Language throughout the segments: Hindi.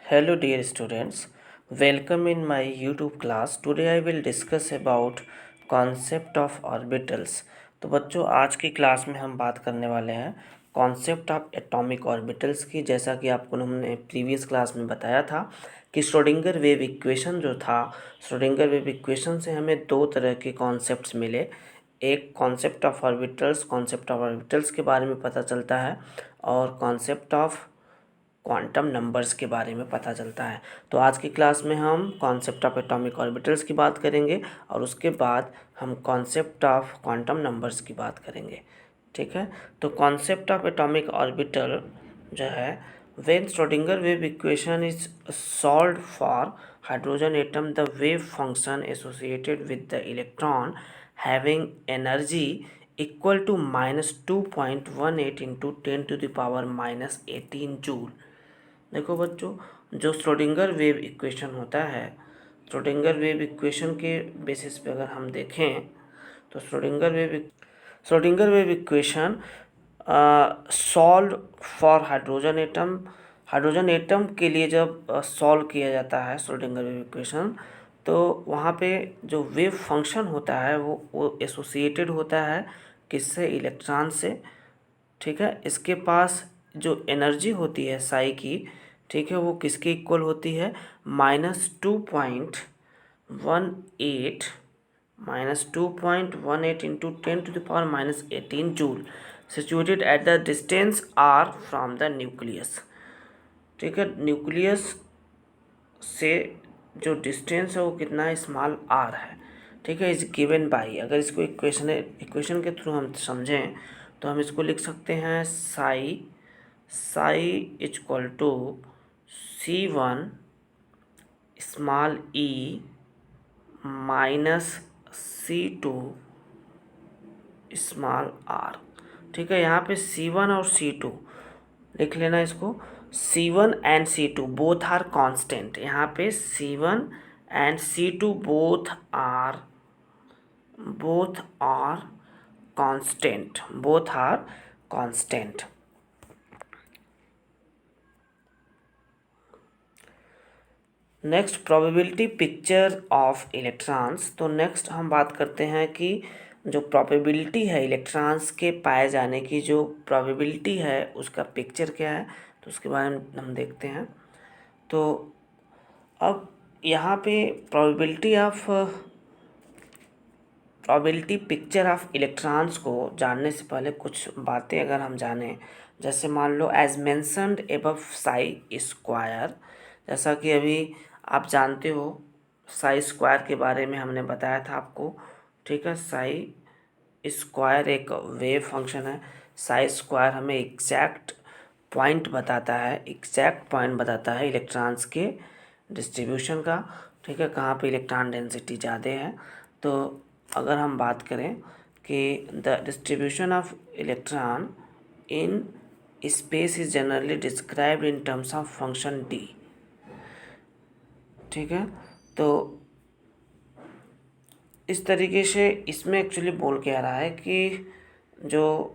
Hello dear students, welcome in my YouTube class. Today I will discuss about concept of orbitals. तो बच्चों आज की क्लास में हम बात करने वाले हैं कॉन्सेप्ट ऑफ एटॉमिक ऑर्बिटल्स की। जैसा कि आपको हमने प्रीवियस क्लास में बताया था कि श्रोडिंगर वेव इक्वेशन जो था, श्रोडिंगर वेव इक्वेशन से हमें दो तरह के कॉन्सेप्ट्स मिले। एक कॉन्सेप्ट ऑफ ऑर्बिटल्स के बारे में पता चलता है और कॉन्सेप्ट ऑफ क्वांटम नंबर्स के बारे में पता चलता है। तो आज की क्लास में हम कॉन्सेप्ट ऑफ एटॉमिक ऑर्बिटल्स की बात करेंगे और उसके बाद हम कॉन्सेप्ट ऑफ क्वांटम नंबर्स की बात करेंगे। ठीक है, तो कॉन्सेप्ट ऑफ एटॉमिक ऑर्बिटल जो है, when Schrodinger wave equation is solved for hydrogen atom the wave function associated with the electron having energy equal to -2.18 into 10⁻⁻18 joule. देखो बच्चों, जो श्रोडिंगर वेव इक्वेशन होता है, श्रोडिंगर वेव इक्वेशन के बेसिस पे अगर हम देखें तो Schrodinger wave equation solve for hydrogen atom के लिए जब सॉल्व किया जाता है श्रोडिंगर वेव इक्वेशन, तो वहाँ पे जो वेव फंक्शन होता है वो एसोसिएटेड होता है किससे? इलेक्ट्रॉन से। ठीक है, इसके पास जो एनर्जी होती है साई की, ठीक है, वो किसके इक्वल होती है? -2.18 into 10⁻⁻18 joule, situated at the distance r from the nucleus. ठीक है, न्यूक्लियस से जो डिस्टेंस है वो कितना है? स्मॉल r है। ठीक है, इज गिवन बाई, अगर इसको इक्वेशन के थ्रू हम समझें तो हम इसको लिख सकते हैं psi equal to C1 small e minus C2 small r। ठीक है, यहाँ पे C1 और C2 लिख लेना इसको। C1 and C2 both are constant. यहाँ पे C1 and C2 both are constant. Next, probability picture of electrons. तो नेक्स्ट हम बात करते हैं कि जो प्रोबेबिलिटी है इलेक्ट्रॉन्स के पाए जाने की, जो प्रोबेबिलिटी है उसका पिक्चर क्या है, तो उसके बारे में हम देखते हैं। तो अब यहाँ पे प्रोबेबिलिटी पिक्चर ऑफ इलेक्ट्रॉन्स को जानने से पहले कुछ बातें अगर हम जानें, जैसे मान लो as mentioned above psi square, जैसा कि अभी आप जानते हो साई स्क्वायर के बारे में हमने बताया था आपको। ठीक है, साई स्क्वायर एक वेव फंक्शन है। साई स्क्वायर हमें एग्जैक्ट पॉइंट बताता है इलेक्ट्रॉन्स के डिस्ट्रीब्यूशन का। ठीक है, कहाँ पे इलेक्ट्रॉन डेंसिटी ज़्यादा है। तो अगर हम बात करें कि the distribution of electron in space is generally described in terms of function D. ठीक है, तो इस तरीके से इसमें एक्चुअली बोल के आ रहा है कि जो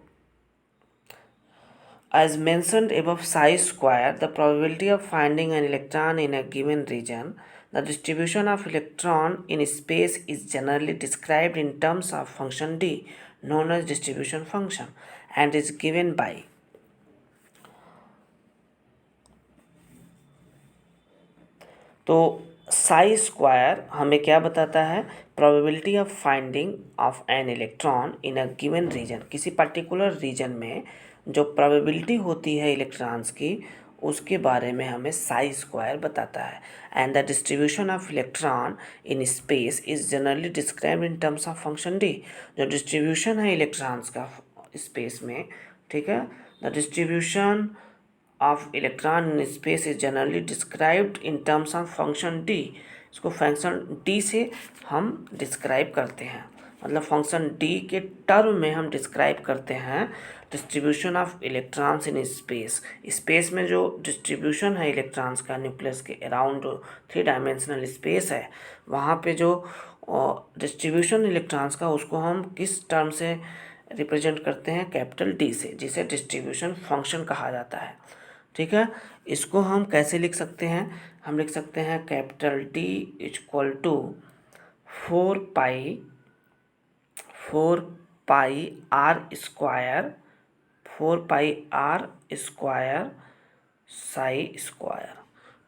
as mentioned above psi square, the probability of finding an electron in a given region, the distribution of electron in space is generally described in terms of function d, known as distribution function, and is given by तो साई स्क्वायर हमें क्या बताता है? Probability of finding of an electron in a given region, किसी पर्टिकुलर रीजन में जो प्रोबेबिलिटी होती है इलेक्ट्रॉन्स की, उसके बारे में हमें साई स्क्वायर बताता है। And the distribution of electron in space is generally described in terms of function D. जो डिस्ट्रीब्यूशन है इलेक्ट्रॉन्स का स्पेस में, ठीक है, the distribution of electron in space is generally described in terms of function D. इसको फंक्शन डी से हम डिस्क्राइब करते हैं, मतलब फंक्शन डी के टर्म में हम डिस्क्राइब करते हैं distribution of electrons in space में जो डिस्ट्रीब्यूशन है इलेक्ट्रॉन्स का न्यूक्लियस के अराउंड 3 डायमेंशनल स्पेस है, वहाँ पे जो डिस्ट्रीब्यूशन इलेक्ट्रॉन्स का, उसको हम किस टर्म से रिप्रेजेंट करते हैं? कैपिटल डी से, जिसे डिस्ट्रीब्यूशन फंक्शन कहा जाता है। ठीक है। इसको हम कैसे लिख सकते हैं, हम लिख सकते हैं capital T equal to 4 pi r square, 4 pi r square psi square.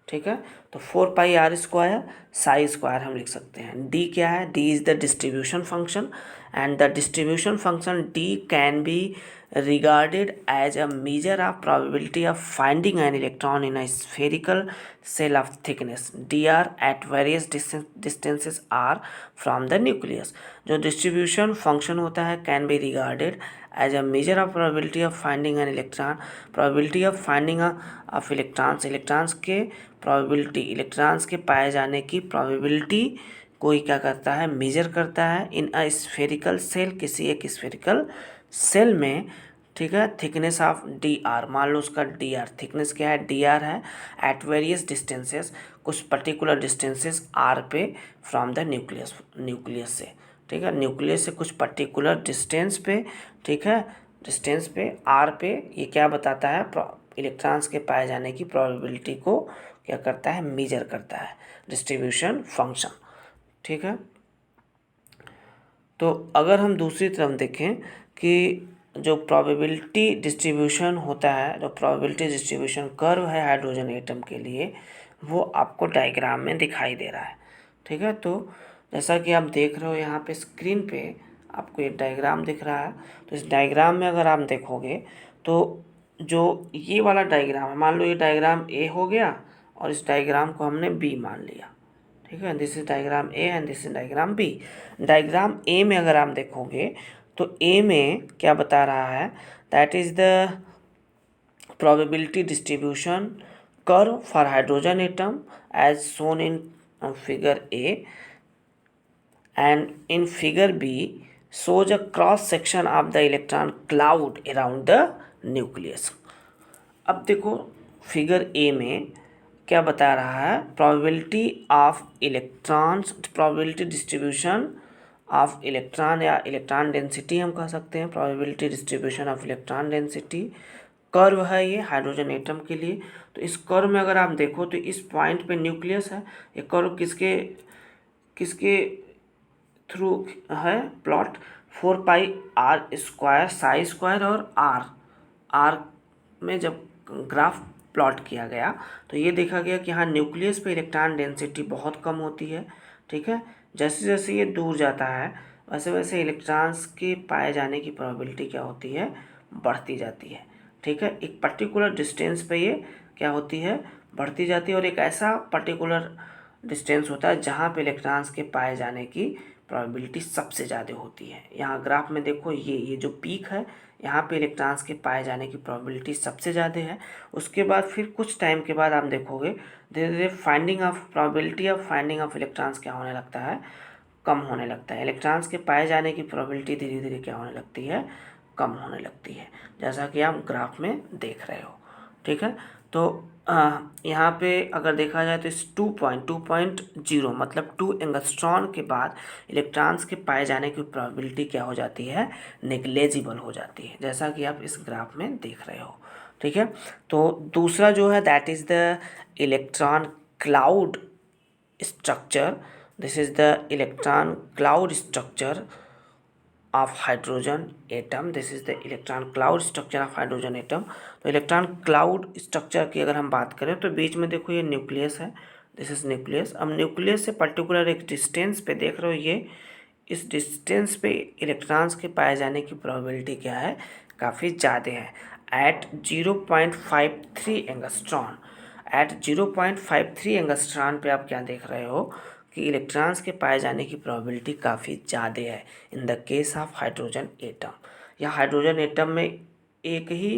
ठीक है, तो 4 pi r square psi square हम लिख सकते हैं। डी क्या है, D is the distribution function and the distribution function D can be regarded as a measure of probability of finding an electron in a spherical cell of thickness dr at various distances r from the nucleus। जो डिस्ट्रीब्यूशन फंक्शन होता है can be regarded as a measure of probability of finding an electron, probability of finding of electrons, electrons के प्रोबेबिलिटी, इलेक्ट्रॉन्स के पाए जाने की प्रोबेबिलिटी कोई क्या करता है, मेजर करता है इन अ स्फेरिकल सेल, किसी एक स्फेरिकल सेल में। ठीक है, थिकनेस ऑफ डी आर, मान लो उसका डी आर थिकनेस क्या है, डी आर है एट वेरियस डिस्टेंसेस, कुछ पर्टिकुलर डिस्टेंसेस आर पे फ्रॉम द न्यूक्लियस से। ठीक है, न्यूक्लियस से कुछ पर्टिकुलर डिस्टेंस पे, ठीक है, डिस्टेंस पे आर पे, ये क्या बताता है, इलेक्ट्रॉन्स के पाए जाने की प्रोबेबिलिटी को क्या करता है, मेजर करता है डिस्ट्रीब्यूशन फंक्शन। ठीक है, तो अगर हम दूसरी तरफ देखें कि जो प्रोबेबिलिटी डिस्ट्रीब्यूशन होता है, जो प्रोबेबिलिटी डिस्ट्रीब्यूशन कर्व है हाइड्रोजन एटम के लिए, वो आपको डायग्राम में दिखाई दे रहा है। ठीक है, तो जैसा कि आप देख रहे हो यहाँ पे स्क्रीन पे आपको एक डायग्राम दिख रहा है। तो इस डायग्राम में अगर आप देखोगे तो जो ये वाला डायग्राम है, मान लो ये डायग्राम ए हो गया और इस डायग्राम को हमने बी मान लिया। ठीक है, this is diagram A and this is diagram B. Diagram A में अगर आप देखोगे तो ए में क्या बता रहा है, that is the probability distribution curve for hydrogen atom as shown in figure A and in figure B shows a cross section of the electron cloud around the nucleus। अब देखो फिगर ए में क्या बता रहा है, probability of electrons, probability distribution of electron या इलेक्ट्रॉन डेंसिटी हम कह सकते हैं, probability distribution of electron density curve है ये हाइड्रोजन एटम के लिए। तो इस कर्व में अगर आप देखो तो इस पॉइंट पे न्यूक्लियस है, ये कर्व किसके किसके थ्रू है, plot 4 pi r square psi square और आर में जब ग्राफ प्लॉट किया गया तो ये देखा गया कि हाँ न्यूक्लियस पे इलेक्ट्रॉन डेंसिटी बहुत कम होती है। ठीक है, जैसे जैसे ये दूर जाता है वैसे वैसे इलेक्ट्रॉन्स के पाए जाने की प्रोबेबिलिटी क्या होती है, बढ़ती जाती है। ठीक है, एक पर्टिकुलर डिस्टेंस पे ये क्या होती है, बढ़ती जाती है, और एक ऐसा पर्टिकुलर डिस्टेंस होता है जहाँ पे इलेक्ट्रॉन्स के पाए जाने की प्रोबेबिलिटी सबसे ज़्यादा होती है। यहाँ ग्राफ में देखो ये जो पीक है, यहाँ पे इलेक्ट्रॉन्स के पाए जाने की प्रोबेबिलिटी सबसे ज़्यादा है। उसके बाद फिर कुछ टाइम के बाद आप देखोगे धीरे धीरे finding of probability of finding of electrons क्या होने लगता है, कम होने लगता है। इलेक्ट्रॉन्स के पाए जाने की प्रोबेबिलिटी धीरे धीरे क्या होने लगती है, कम होने लगती है, जैसा कि आप ग्राफ में देख रहे हो। ठीक है, तो यहाँ पे अगर देखा जाए तो इस 2.0 मतलब 2 एंगस्ट्रॉन के बाद इलेक्ट्रॉन्स के पाए जाने की प्रोबेबिलिटी क्या हो जाती है, नेग्लेजिबल हो जाती है, जैसा कि आप इस ग्राफ में देख रहे हो। ठीक है, तो दूसरा जो है that is the electron cloud structure, this is the electron cloud structure of hydrogen atom, this is the electron cloud structure of hydrogen atom. तो इलेक्ट्रॉन क्लाउड स्ट्रक्चर की अगर हम बात करें तो बीच में देखो ये न्यूक्लियस है, दिस इज न्यूक्लियस। अब न्यूक्लियस से पर्टिकुलर एक डिस्टेंस पे देख रहे हो, ये इस डिस्टेंस पे इलेक्ट्रॉन्स के पाए जाने की प्रोबेबिलिटी क्या है, काफ़ी ज़्यादा है, एट 0.53 एंगस्ट्रॉन। एट 0.53 एंगस्ट्रॉन पे आप क्या देख रहे हो कि इलेक्ट्रॉन्स के पाए जाने की प्रोबेबिलिटी काफ़ी ज़्यादा है in the case of hydrogen atom. या हाइड्रोजन एटम में एक ही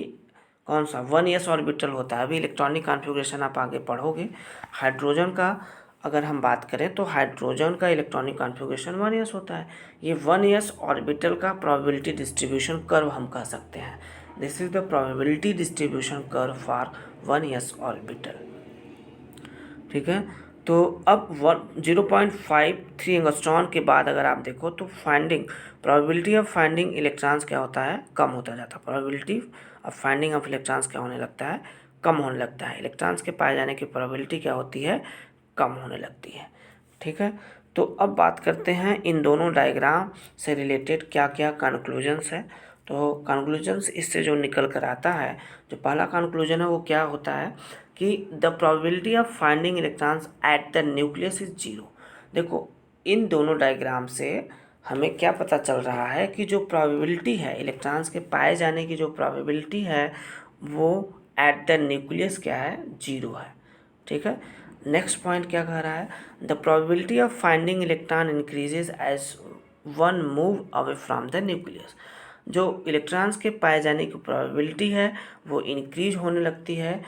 कौन सा 1s ऑर्बिटल होता है। अभी इलेक्ट्रॉनिक कॉन्फ़िगरेशन आप आगे पढ़ोगे, हाइड्रोजन का अगर हम बात करें तो हाइड्रोजन का इलेक्ट्रॉनिक कॉन्फ़िगरेशन 1s होता है। ये 1s ऑर्बिटल का प्रोबेबिलिटी डिस्ट्रीब्यूशन कर्व हम कह सकते हैं, this is the probability distribution curve for 1s orbital. ठीक है, तो अब 0.53 एंगस्ट्रॉन के बाद अगर आप देखो तो finding probability of finding electrons क्या होता है, कम होता जाता है। Probability of finding of electrons क्या होने लगता है, कम होने लगता है, इलेक्ट्रॉन्स के पाए जाने की प्रोबेबिलिटी क्या होती है, कम होने लगती है। ठीक है, तो अब बात करते हैं इन दोनों डायग्राम से रिलेटेड क्या क्या कंक्लूजन्स है। तो कंक्लूजन्स इससे जो निकल कर आता है, जो पहला कंक्लूजन है वो क्या होता है कि the probability of finding electrons at the nucleus is zero. देखो, इन दोनों डायग्राम से हमें क्या पता चल रहा है कि जो प्रोबेबिलिटी है इलेक्ट्रॉन्स के पाए जाने की, जो प्रोबेबिलिटी है वो एट द न्यूक्लियस क्या है, जीरो है। ठीक है, नेक्स्ट पॉइंट क्या कह रहा है, the probability of finding electron increases as one move away from the nucleus. जो इलेक्ट्रॉन्स के पाए जाने की प्रोबेबिलिटी है वो इंक्रीज होने लगती है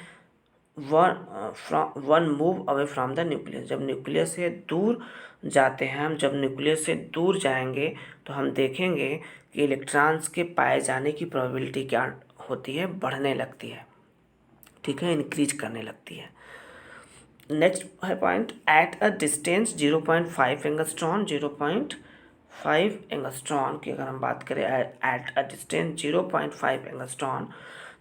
one move away from the nucleus. जब न्यूक्लियस से दूर जाते हैं हम, जब न्यूक्लियस से दूर जाएंगे तो हम देखेंगे कि इलेक्ट्रॉन्स के पाए जाने की प्रोबेबिलिटी क्या होती है, बढ़ने लगती है। ठीक है, इंक्रीज करने लगती है। नेक्स्ट है point, at a distance 0.5 angstrom, 0.5 angstrom की अगर हम बात करें, at a distance 0.5 angstrom,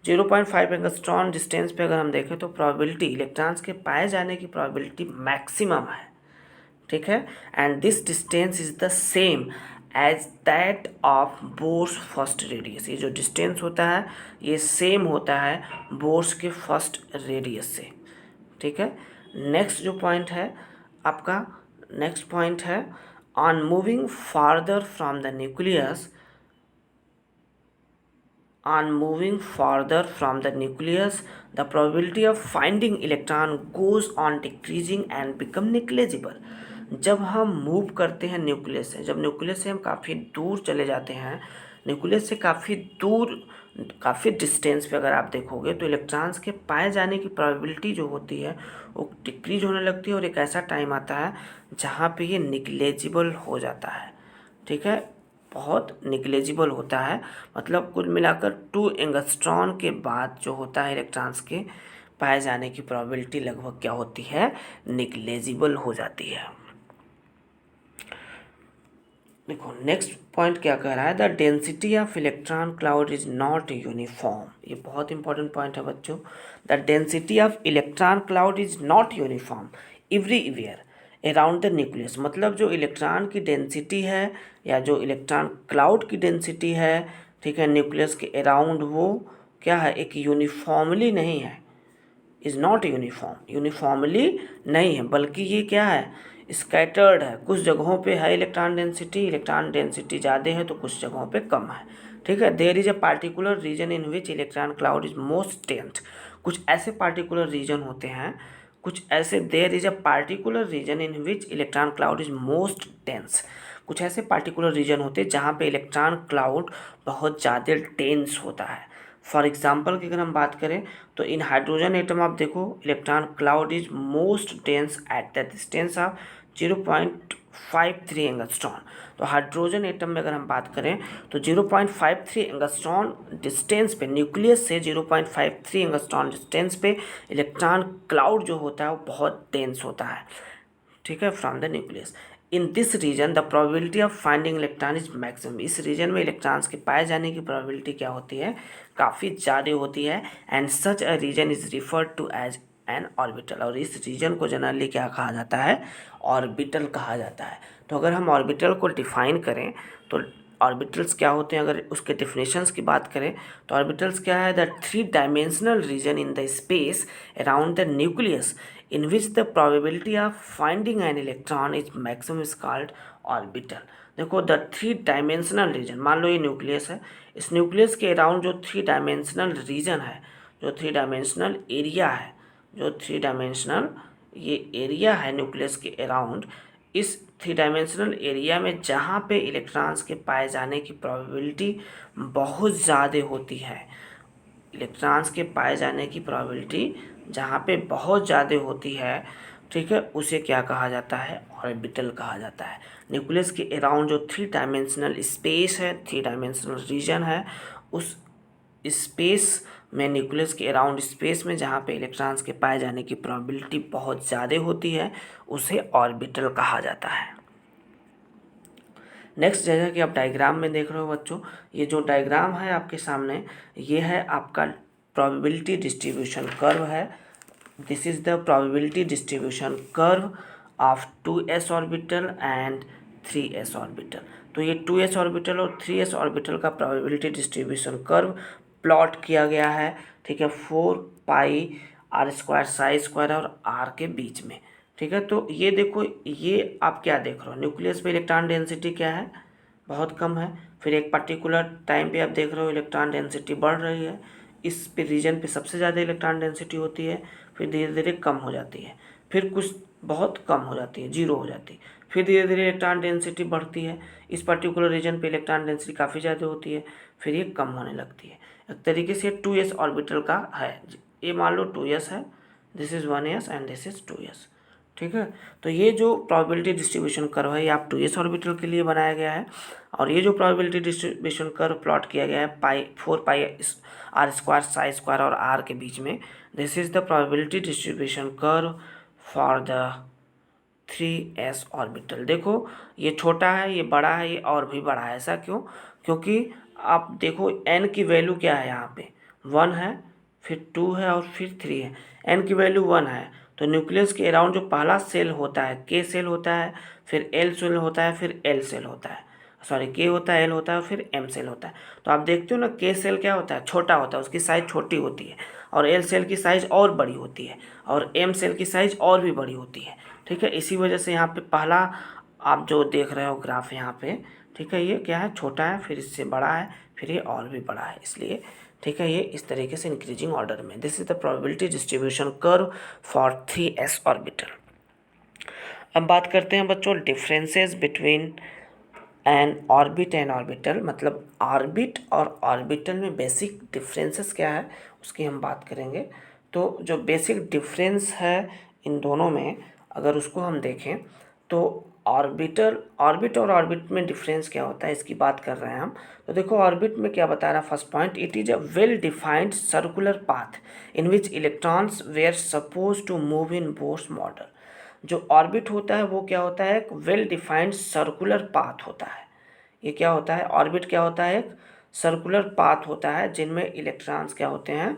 0.5 angstrom distance पे अगर हम देखें तो प्रोबेबिलिटी, इलेक्ट्रॉन्स के पाए जाने की प्रोबेबिलिटी मैक्सिमम है। ठीक है, and this distance is the same as that of Bohr's first radius. ये जो डिस्टेंस होता है ये सेम होता है बोर्स के फर्स्ट रेडियस से। ठीक है, नेक्स्ट जो पॉइंट है आपका, नेक्स्ट पॉइंट है on moving farther from the nucleus, on moving farther from the nucleus, the probability of finding electron goes on decreasing and become negligible। जब हम मूव करते हैं न्यूक्लियस से, जब न्यूक्लियस से हम काफ़ी दूर चले जाते हैं, न्यूक्लियस से काफ़ी दूर, काफ़ी डिस्टेंस पे अगर आप देखोगे तो इलेक्ट्रॉन्स के पाए जाने की प्रोबेबिलिटी जो होती है वो डिक्रीज होने लगती है, और एक ऐसा टाइम आता है जहाँ पे ये निग्लेजिबल हो जाता है। ठीक है, बहुत निग्लेजिबल होता है, मतलब कुल मिलाकर 2 एंगस्ट्रॉन के बाद जो होता है इलेक्ट्रॉन्स के पाए जाने की प्रोबेबिलिटी लगभग क्या होती है, निग्लेजिबल हो जाती है। देखो नेक्स्ट पॉइंट क्या कह रहा है, the density of electron cloud is not uniform. ये बहुत इंपॉर्टेंट पॉइंट है बच्चों। The density of electron cloud is not uniform everywhere around the nucleus. मतलब जो इलेक्ट्रॉन की डेंसिटी है या जो इलेक्ट्रॉन क्लाउड की डेंसिटी है, ठीक है, न्यूक्लियस के अराउंड, वो क्या है, एक यूनिफॉर्मली नहीं है, इज़ नॉट यूनिफॉर्म, यूनिफॉर्मली नहीं है, बल्कि ये क्या है, स्कैटर्ड है। कुछ जगहों पे है इलेक्ट्रॉन डेंसिटी ज़्यादा है तो कुछ जगहों पे कम है। ठीक है, there is a particular region in which electron cloud is most dense. कुछ ऐसे पार्टिकुलर रीजन होते हैं, कुछ ऐसे, there is a particular region in which electron cloud is most dense. कुछ ऐसे पार्टिकुलर रीजन होते हैं जहाँ पे इलेक्ट्रॉन क्लाउड बहुत ज़्यादा डेंस होता है। फॉर एग्जाम्पल की अगर हम बात करें तो इन हाइड्रोजन एटम आप देखो, electron cloud is most dense at the distance of 0.53 angstrom. तो हाइड्रोजन एटम में अगर हम बात करें तो 0.53 एंगस्ट्रॉन डिस्टेंस पे, न्यूक्लियस से 0.53 एंगस्ट्रॉन डिस्टेंस पे इलेक्ट्रॉन क्लाउड जो होता है वो बहुत डेंस होता है। ठीक है, from the nucleus. In this region the probability of finding electron is maximum. इस रीजन में इलेक्ट्रॉन्स के पाए जाने की प्रोबेबिलिटी क्या होती है, काफ़ी ज़्यादा होती है। And such a region is referred to as an orbital. और इस रीजन को जनरली क्या कहा जाता है, ऑर्बिटल कहा जाता है। तो अगर हम ऑर्बिटल को डिफाइन करें तो ऑर्बिटल्स क्या होते हैं, अगर उसके डिफिनेशंस की बात करें तो ऑर्बिटल्स क्या है, the 3 dimensional region in the space around the nucleus in which the probability of finding an electron is maximum is called orbital। देखो द 3 डायमेंशनल रीजन, मान लो ये न्यूक्लियस है, इस न्यूक्लियस के अराउंड जो 3 डायमेंशनल रीजन है, जो 3 डायमेंशनल एरिया है, जो 3 डायमेंशनल ये एरिया है न्यूक्लियस के अराउंड, इस 3 डायमेंशनल एरिया में जहाँ पे इलेक्ट्रॉन्स के पाए जाने की प्रोबेबिलिटी बहुत ज़्यादा होती है, इलेक्ट्रॉन्स के पाए जाने की प्रोबेबिलिटी जहाँ पे बहुत ज़्यादा होती है, ठीक है, उसे क्या कहा जाता है, ऑर्बिटल कहा जाता है। न्यूक्लियस के अराउंड जो 3 डायमेंशनल स्पेस है, 3 डायमेंशनल रीजन है, उस स्पेस में, न्यूक्लियस के अराउंड स्पेस में जहाँ पे इलेक्ट्रॉन्स के पाए जाने की प्रोबेबिलिटी बहुत ज़्यादा होती है, उसे ऑर्बिटल कहा जाता है। नेक्स्ट जैसा कि आप डायग्राम में देख रहे हो बच्चों, ये जो डायग्राम है आपके सामने, ये है आपका प्रोबेबिलिटी डिस्ट्रीब्यूशन कर्व है। This is the probability distribution curve of 2s orbital and 3s orbital. तो ये 2s ऑर्बिटल और 3s ऑर्बिटल का प्रोबेबिलिटी डिस्ट्रीब्यूशन कर्व प्लॉट किया गया है, ठीक है, 4πr² साई स्क्वायर और r के बीच में, ठीक है। तो ये देखो, ये आप क्या देख रहे हो, न्यूक्लियस पे इलेक्ट्रॉन डेंसिटी क्या है, बहुत कम है। फिर एक पर्टिकुलर टाइम पे आप देख रहे हो इलेक्ट्रॉन डेंसिटी बढ़ रही है, इस पे रीजन पे सबसे ज़्यादा इलेक्ट्रॉन डेंसिटी होती है, फिर धीरे धीरे कम हो जाती है, फिर कुछ बहुत कम हो जाती है, जीरो हो जाती है, फिर धीरे धीरे इलेक्ट्रॉन डेंसिटी बढ़ती है, इस पर्टिकुलर रीजन पे इलेक्ट्रॉन डेंसिटी काफ़ी ज़्यादा होती है, फिर ये कम होने लगती है। एक तरीके से 2s ऑर्बिटल का है, ये मान लो 2s है, this is 1s and this is 2s, ठीक है। तो ये जो प्रोबेबिलिटी डिस्ट्रीब्यूशन कर्व है ये आप 2s ऑर्बिटल के लिए बनाया गया है, और ये जो प्रोबेबिलिटी डिस्ट्रीब्यूशन कर्व प्लॉट किया गया है 4πr² साई स्क्वायर और r के बीच में, this is the probability distribution curve for the 3s orbital. देखो ये छोटा है, ये बड़ा है, ये और भी बड़ा है। ऐसा क्यों? क्योंकि आप देखो n की वैल्यू क्या है, यहाँ पे 1 है, फिर 2 है और फिर 3 है। n की वैल्यू 1 है तो न्यूक्लियस के अराउंड जो पहला सेल होता है k सेल होता है, फिर l सेल होता है, फिर l सेल होता है, सॉरी k होता है, l होता है, फिर m सेल होता है। तो आप देखते हो ना, k सेल क्या होता है, छोटा होता है, उसकी साइज छोटी होती है, और l सेल की साइज और बड़ी होती है, और m सेल की साइज और भी बड़ी होती है, ठीक है। इसी वजह से यहाँ पे पहला आप जो देख रहे हो ग्राफ यहाँ पे, ठीक है, ये क्या है, छोटा है, फिर इससे बड़ा है, फिर ये और भी बड़ा है, इसलिए, ठीक है, ये इस तरीके से इंक्रीजिंग ऑर्डर में। This is the probability distribution curve for 3s orbital. अब बात करते हैं बच्चों differences between N orbit and orbital, मतलब ऑर्बिट और ऑर्बिटल में बेसिक डिफरेंसेस क्या है उसकी हम बात करेंगे। तो जो बेसिक डिफरेंस है इन दोनों में, अगर उसको हम देखें तो ऑर्बिट और ऑर्बिट में डिफरेंस क्या होता है इसकी बात कर रहे हैं हम। तो देखो ऑर्बिट में क्या बता रहा है, first point, it is a well defined circular path in which electrons were suppose to move in Bohr's model. जो ऑर्बिट होता है वो क्या होता है, एक वेल डिफाइंड सर्कुलर पाथ होता है। ये क्या होता है, ऑर्बिट क्या होता है, एक सर्कुलर पाथ होता है जिनमें इलेक्ट्रॉन्स क्या होते हैं,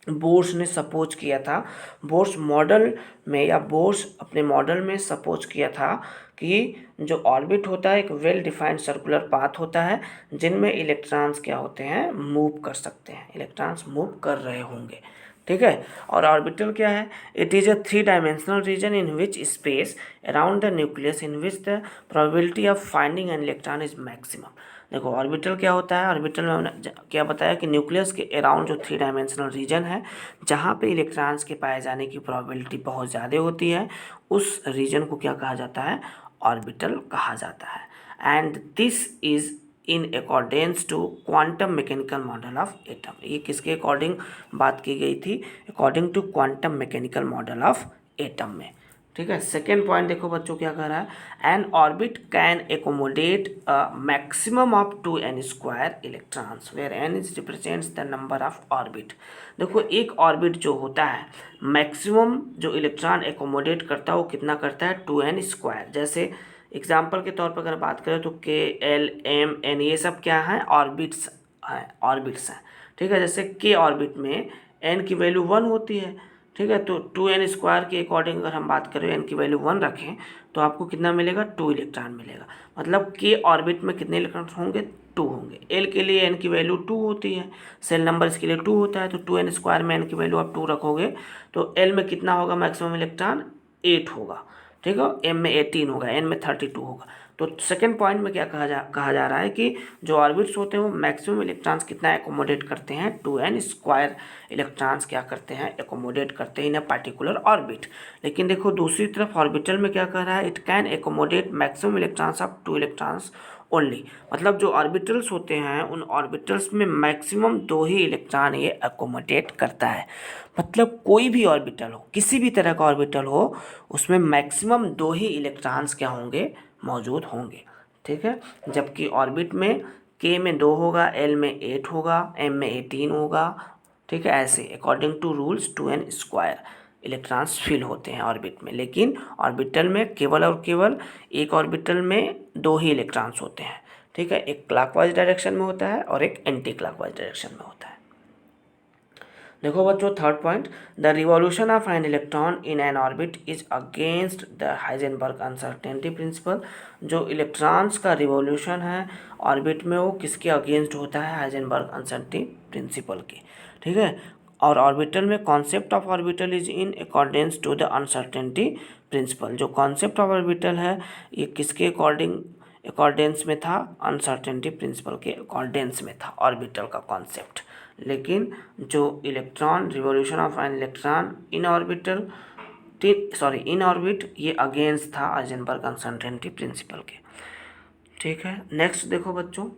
बोर्स ने सपोज किया था, बोर्स मॉडल में या बोर्स अपने मॉडल में सपोज किया था कि जो ऑर्बिट होता है एक वेल डिफाइंड सर्कुलर पाथ होता है जिनमें इलेक्ट्रॉन्स क्या होते हैं, मूव कर सकते हैं, इलेक्ट्रॉन्स मूव कर रहे होंगे, ठीक है। और ऑर्बिटल क्या है, it is a 3 dimensional region in which space around the nucleus in which the probability of finding an electron is maximum. देखो ऑर्बिटल क्या होता है, ऑर्बिटल में हमने क्या बताया कि न्यूक्लियस के अराउंड जो 3 डायमेंशनल रीजन है जहाँ पे इलेक्ट्रॉन्स के पाए जाने की प्रोबेबिलिटी बहुत ज़्यादा होती है, उस रीजन को क्या कहा जाता है, ऑर्बिटल कहा जाता है। And this is in accordance to quantum mechanical model of atom. ये किसके अकॉर्डिंग बात की गई थी, according to quantum mechanical model of atom में, ठीक है। सेकेंड पॉइंट देखो बच्चों क्या कह रहा है, an orbit can accommodate maximum of 2n² electrons where n is represents the number of orbit. देखो एक ऑर्बिट जो होता है मैक्सिमम जो इलेक्ट्रॉन एकोमोडेट करता है वो कितना करता है, 2n²। जैसे एग्जाम्पल के तौर पर अगर बात करें तो k, l, m, n ये सब क्या है, ऑर्बिट्स हैं, ठीक है। जैसे k ऑर्बिट में n की वैल्यू 1 होती है, ठीक है, तो 2n² के अकॉर्डिंग अगर हम बात करें n की वैल्यू 1 रखें तो आपको कितना मिलेगा, 2 इलेक्ट्रॉन मिलेगा। मतलब k ऑर्बिट में कितने इलेक्ट्रॉन होंगे, 2 होंगे। l के लिए n की वैल्यू 2 होती है, सेल नंबर इसके लिए 2 होता है, तो 2n² में n की वैल्यू आप 2 रखोगे तो l में कितना होगा मैक्सिमम इलेक्ट्रॉन, 8 होगा, ठीक है। m में 18 होगा, n में 32 होगा। तो सेकंड पॉइंट में क्या कहा जा रहा है कि जो ऑर्बिट्स होते हैं वो मैक्सिमम इलेक्ट्रॉन्स कितना एकोमोडेट करते हैं, 2n² इलेक्ट्रॉन्स क्या करते हैं, एकोमोडेट करते हैं इन अ पार्टिकुलर ऑर्बिट। लेकिन देखो दूसरी तरफ ऑर्बिटल में क्या कह रहा है, it can accommodate maximum electrons of 2 electrons only. मतलब जो ऑर्बिटल्स होते हैं उन ऑर्बिटल्स में मैक्सिमम 2 ही इलेक्ट्रॉन ये एकोमोडेट करता है। मतलब कोई भी ऑर्बिटल हो, किसी भी तरह का ऑर्बिटल हो, उसमें मैक्सिमम 2 ही इलेक्ट्रॉन्स क्या होंगे, मौजूद होंगे, ठीक है। जबकि ऑर्बिट में k में 2 होगा, l में 8 होगा, m में 18 होगा, ठीक है। ऐसे according to rules 2n² electrons fill होते हैं ऑर्बिट में। लेकिन ऑर्बिटल में केवल और केवल एक ऑर्बिटल में 2 ही इलेक्ट्रॉन्स होते हैं, ठीक है। एक क्लॉकवाइज डायरेक्शन में होता है और एक एंटी क्लॉकवाइज डायरेक्शन में होता है। देखो बच्चों, third point, the revolution of an electron in an orbit is against the Heisenberg uncertainty principle. जो इलेक्ट्रॉन्स का रिवॉल्यूशन है ऑर्बिट में, वो किसके अगेंस्ट होता है? हाइजेनबर्ग अनसर्टेनिटी प्रिंसिपल के। ठीक है। और ऑर्बिटल में concept of orbital is in accordance to the uncertainty principle. जो कॉन्सेप्ट ऑफ ऑर्बिटल है ये किसके अकॉर्डेंस में था? अनसर्टेनिटी प्रिंसिपल के अकॉर्डेंस में था ऑर्बिटल का कॉन्सेप्ट। लेकिन जो electron revolution of an electron in orbital in orbit, ये अगेंस्ट था हाइजेनबर्ग अनसर्टेनिटी प्रिंसिपल के। ठीक है। नेक्स्ट देखो बच्चों,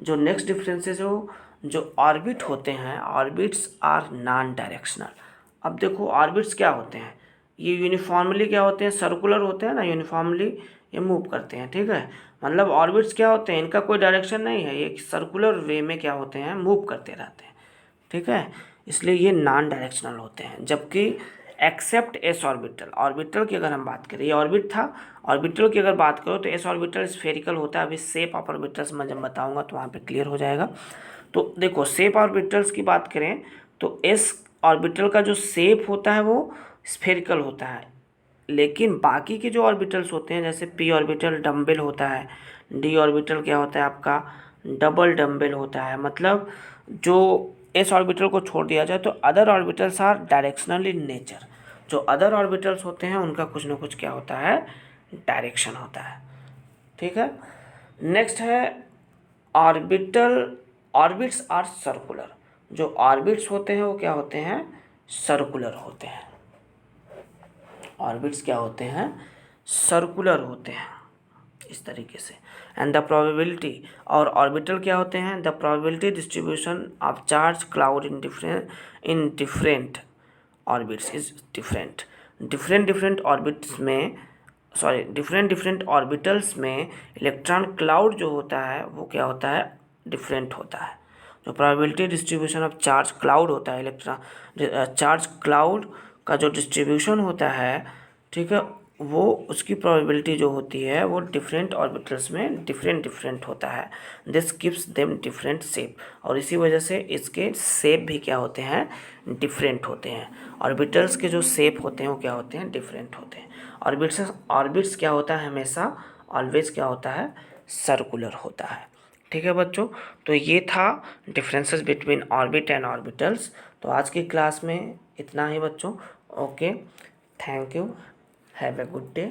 जो नेक्स्ट डिफरेंसेस हो, जो ऑर्बिट होते हैं, ऑर्बिट्स आर नॉन डायरेक्शनल। अब देखो ऑर्बिट्स क्या होते हैं, ये यूनिफॉर्मली क्या होते हैं? सर्कुलर होते हैं ना, यूनिफॉर्मली ये मूव करते हैं। ठीक है। मतलब ऑर्बिट्स क्या होते हैं, इनका कोई डायरेक्शन नहीं है, ये सर्कुलर वे में क्या होते हैं? मूव करते रहते हैं। ठीक है। इसलिए ये नॉन डायरेक्शनल होते हैं। जबकि एक्सेप्ट एस ऑर्बिटल, ऑर्बिटल की अगर हम बात करें, ये ऑर्बिट था, ऑर्बिटल की अगर बात करो तो एस ऑर्बिटल स्फेरिकल होता है। अभी शेप ऑफ ऑर्बिटल्स मैं जब बताऊंगा तो वहाँ पे क्लियर हो जाएगा। तो देखो शेप ऑर्बिटल्स की बात करें तो एस ऑर्बिटल का जो शेप होता है वो स्फेरिकल होता है। लेकिन बाकी के जो ऑर्बिटल्स होते हैं, जैसे पी ऑर्बिटल डम्बल होता है, डी ऑर्बिटल क्या होता है आपका? डबल डम्बल होता है। मतलब जो एस ऑर्बिटल को छोड़ दिया जाए तो other orbitals are directional in nature. जो अदर ऑर्बिटल्स होते हैं उनका कुछ ना कुछ क्या होता है? डायरेक्शन होता है। ठीक है। नेक्स्ट है ऑर्बिटल, ऑर्बिट्स आर सर्कुलर। जो ऑर्बिट्स होते हैं वो क्या होते हैं? सर्कुलर होते हैं। ऑर्बिट्स क्या होते हैं? सर्कुलर होते हैं इस तरीके से। एंड द प्रोबेबिलिटी, और ऑर्बिटल क्या होते हैं? The probability distribution of charge cloud in different orbits is different. Different different orbits में, डिफरेंट डिफरेंट ऑर्बिटल्स में इलेक्ट्रॉन क्लाउड जो होता है वो क्या होता है? डिफरेंट होता है। जो probability distribution of charge cloud होता है, इलेक्ट्रॉन चार्ज क्लाउड का जो डिस्ट्रीब्यूशन होता है, ठीक है, वो उसकी प्रोबेबिलिटी जो होती है वो डिफरेंट ऑर्बिटल्स में डिफरेंट डिफरेंट होता है। This gives them different shape, और इसी वजह से इसके शेप भी क्या होते हैं? डिफरेंट होते हैं। ऑर्बिटल्स के जो शेप होते हैं वो क्या होते हैं? डिफरेंट होते हैं। ऑर्बिट्स क्या होता है? हमेशा ऑलवेज क्या होता है? सर्कुलर होता है। ठीक है बच्चों, तो ये था differences between orbit and orbitals. तो आज की क्लास में इतना ही बच्चों। Okay, thank you, have a good day.